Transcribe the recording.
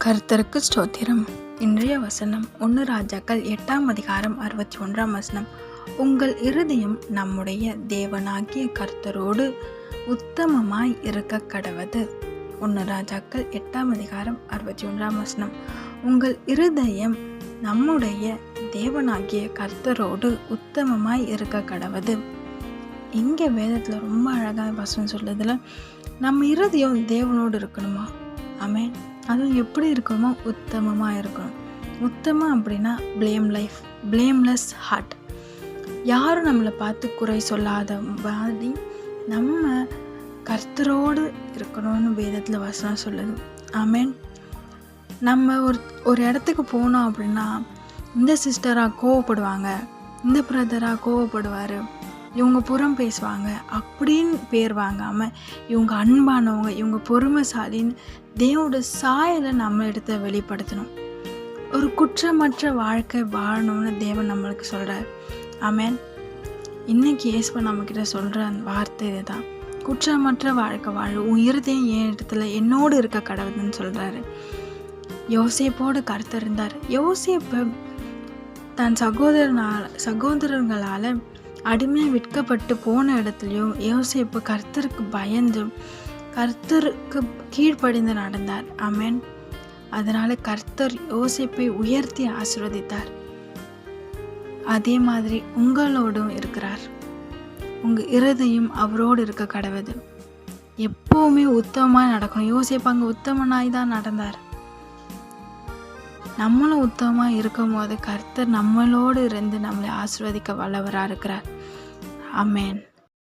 கர்த்தருக்கு ஸ்தோத்திரம். இன்றைய வசனம் 1 ராஜாக்கள் 8:61. உங்கள் இருதயம் நம்முடைய தேவனாகிய கர்த்தரோடு உத்தமமாய் இருக்க கடவது. 1 ராஜாக்கள் 8:61. உங்கள் இருதயம் நம்முடைய தேவனாகிய கர்த்தரோடு உத்தமமாய் இருக்க கடவது. இங்கே வேதத்தில் ரொம்ப அழகான வசனம் சொல்லுதுல, நம்ம இருதயம் தேவனோடு இருக்கணுமா? ஆமென். அதுவும் எப்படி இருக்கணுமோ உத்தமமாக இருக்கணும். உத்தமம் அப்படின்னா பிளேம்லெஸ் ஹார்ட். யாரும் நம்மளை பார்த்து குறை சொல்லாத மாதிரி நம்ம கர்த்தரோடு இருக்கணும்னு வேதத்தில் வசனம் சொல்லுது. ஆமென். நம்ம ஒரு இடத்துக்கு போனோம் அப்படின்னா, இந்த சிஸ்டராக கோவப்படுவாங்க, இந்த பிரதராக கோவப்படுவார், இவங்க புறம் பேசுவாங்க அப்படின்னு பேர் வாங்காமல் இவங்க அன்பானவங்க, இவங்க பொறுமைசாலின்னு தேவோட சாயலை நம்ம எடுத்து வெளிப்படுத்தணும். ஒரு குற்றமற்ற வாழ்க்கை வாழணும்னு தேவன் நம்மளுக்கு சொல்கிறார். ஆமென். இன்னைக்கு இயேசுவா நம்மக்கிட்ட சொல்கிற அந்த வார்த்தை இதுதான், குற்றமற்ற வாழ்க்கை வாழ உன் இருதயம் என் இடத்துல என்னோடு இருக்க கடவுதுன்னு சொல்கிறாரு. யோசேப்போடு கர்த்தர் இருந்தார். யோசேப்பு தன் சகோதரங்களால் அடிமையாக விற்கப்பட்டு போன இடத்துலையும் யோசேப்பு கர்த்தருக்கு பயந்து கர்த்தருக்கு கீழ்ப்படிந்து நடந்தார். ஆமென். அதனால கர்த்தர் யோசேப்பை உயர்த்தி ஆசீர்வதித்தார். அதே மாதிரி உங்களோடும் இருக்கிறார். உங்க இருதயம் அவரோடு இருக்க கடவுது. எப்பவுமே உத்தமமாக நடக்கணும். யோசேப்பு அங்கே உத்தமனாய் தான் நடந்தார். நம்மளும் உத்தமமாக இருக்கும் போது கர்த்தர் நம்மளோடு இருந்து நம்மளை ஆசீர்வதிக்க வல்லவராக இருக்கிறார். ஆமென்.